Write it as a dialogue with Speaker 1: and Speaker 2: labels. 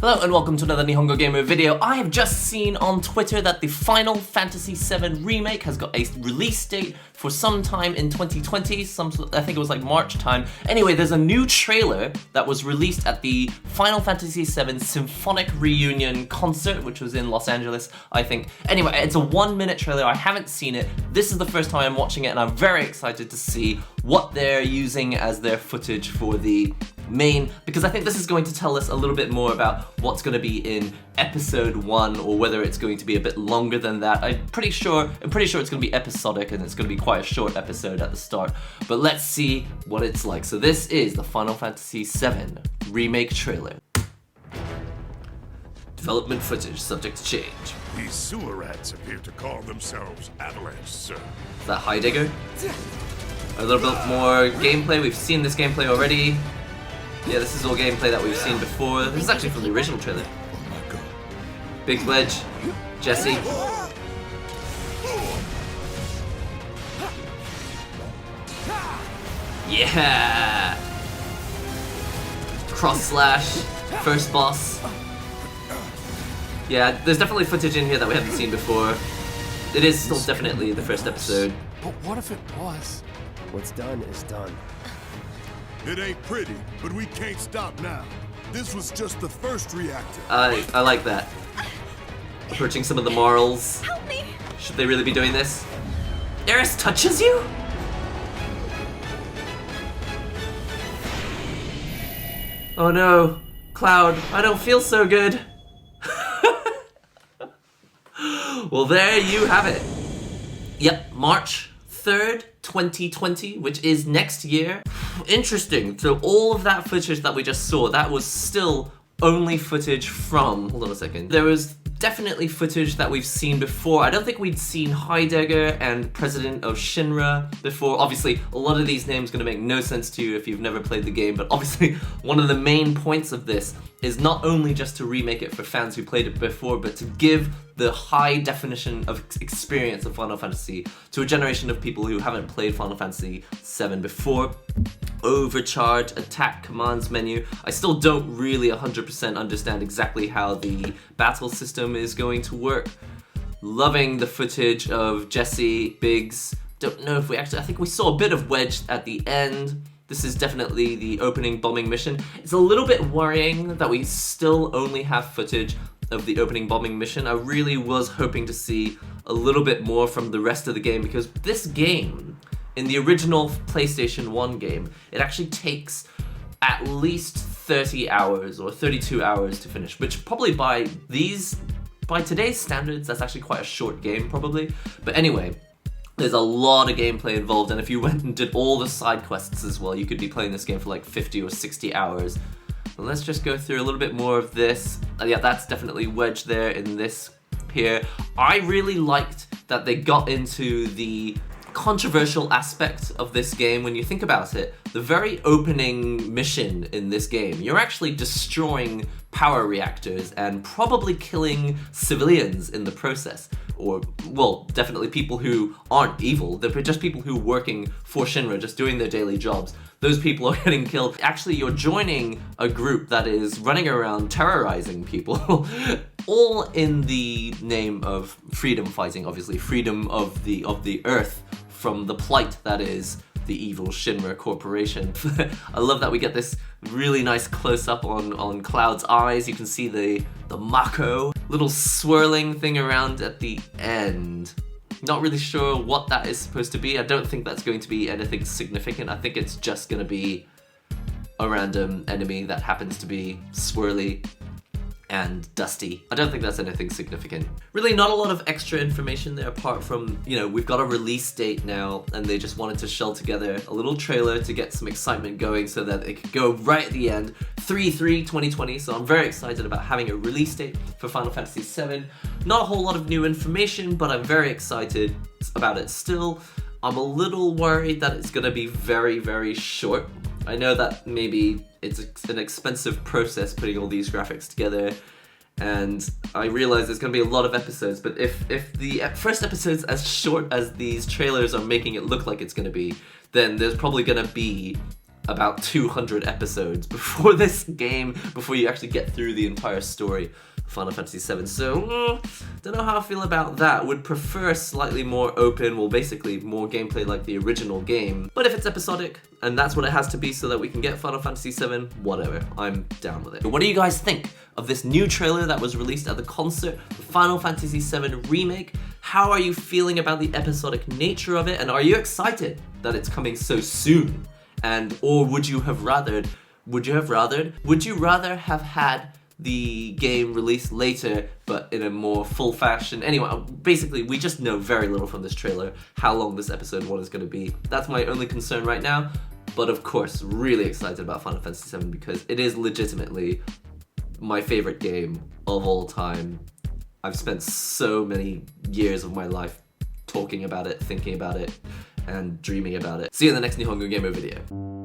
Speaker 1: Hello and welcome to another NihongoGamer video. I have just seen on Twitter that the Final Fantasy VII Remake has got a release date for some time in 2020, I think it was like March time. Anyway, there's a new trailer that was released at the Final Fantasy VII Symphonic Reunion concert, which was in Los Angeles, I think. Anyway, it's a 1-minute trailer, I haven't seen it. This is the first time I'm watching it and I'm very excited to see what they're using as their footage for the main, because I think this is going to tell us a little bit more about what's going to be in episode 1, or whether it's going to be a bit longer than that. I'm pretty sure it's going to be episodic and it's going to be quite a short episode at the start, but let's see what it's like. So this is the Final Fantasy VII Remake trailer. Development footage subject to change.
Speaker 2: These sewer rats appear to call themselves Avalanche, sir.
Speaker 1: Is that Heidegger? A little bit more gameplay. We've seen this gameplay already. Yeah, this is all gameplay that we've seen before. This is actually from the original trailer. Big Wedge, Jesse. Yeah! Cross slash, first boss. Yeah, there's definitely footage in here that we haven't seen before. It is still definitely the first episode.
Speaker 3: But what if it was?
Speaker 4: What's done is done.
Speaker 2: It ain't pretty, but we can't stop now. This was just the first reactor.
Speaker 1: I like that. Approaching some of the morals.
Speaker 5: Help me!
Speaker 1: Should they really be doing this? Eris touches you? Oh no, Cloud, I don't feel so good. Well, there you have it. Yep, March 3rd, 2020, which is next year. Interesting. So all of that footage that we just saw, that was still only footage from... Hold on a second. There was definitely footage that we've seen before. I don't think we'd seen Heidegger and President of Shinra before. Obviously, a lot of these names are going to make no sense to you if you've never played the game, but obviously one of the main points of this is not only just to remake it for fans who played it before, but to give the high definition of experience of Final Fantasy to a generation of people who haven't played Final Fantasy VII before. Overcharge, attack, commands menu. I still don't really 100% understand exactly how the battle system is going to work. Loving the footage of Jesse, Biggs. Don't know if we actually, I think we saw a bit of Wedge at the end. This is definitely the opening bombing mission. It's a little bit worrying that we still only have footage of the opening bombing mission. I really was hoping to see a little bit more from the rest of the game, because this game, in the original PlayStation 1 game, it actually takes at least 30 hours or 32 hours to finish, which probably by today's standards, that's actually quite a short game probably. But anyway, there's a lot of gameplay involved, and if you went and did all the side quests as well, you could be playing this game for like 50 or 60 hours. But let's just go through a little bit more of this. Yeah, that's definitely Wedge there in this here. I really liked that they got into the controversial aspect of this game. When you think about it, the very opening mission in this game, you're actually destroying power reactors and probably killing civilians in the process. Or, well, definitely people who aren't evil. They're just people who are working for Shinra, just doing their daily jobs. Those people are getting killed. Actually, you're joining a group that is running around terrorizing people. All in the name of freedom fighting, obviously. Freedom of the Earth from the plight that is the evil Shinra Corporation. I love that we get this really nice close-up on Cloud's eyes. You can see the Mako little swirling thing around at the end. Not really sure what that is supposed to be. I don't think that's going to be anything significant. I think it's just going to be a random enemy that happens to be swirly and dusty. I don't think that's anything significant. Really not a lot of extra information there apart from, you know, we've got a release date now and they just wanted to shell together a little trailer to get some excitement going so that it could go right at the end. 3/3/2020, so I'm very excited about having a release date for Final Fantasy VII. Not a whole lot of new information, but I'm very excited about it still. I'm a little worried that it's gonna be very, very short. I know that maybe it's an expensive process putting all these graphics together, and I realize there's going to be a lot of episodes, but if the first episode's as short as these trailers are making it look like it's going to be, then there's probably going to be about 200 episodes before this game, before you actually get through the entire story of Final Fantasy VII. So, don't know how I feel about that. Would prefer slightly more open, well basically more gameplay like the original game. But if it's episodic, and that's what it has to be so that we can get Final Fantasy VII, whatever, I'm down with it. What do you guys think of this new trailer that was released at the concert for Final Fantasy VII Remake? How are you feeling about the episodic nature of it? And are you excited that it's coming so soon? And, or would you rather have had the game released later, but in a more full fashion? Anyway, basically, we just know very little from this trailer, how long this episode 1 is going to be. That's my only concern right now, but of course, really excited about Final Fantasy VII because it is legitimately my favorite game of all time. I've spent so many years of my life talking about it, thinking about it, and dreaming about it. See you in the next NihongoGamer video.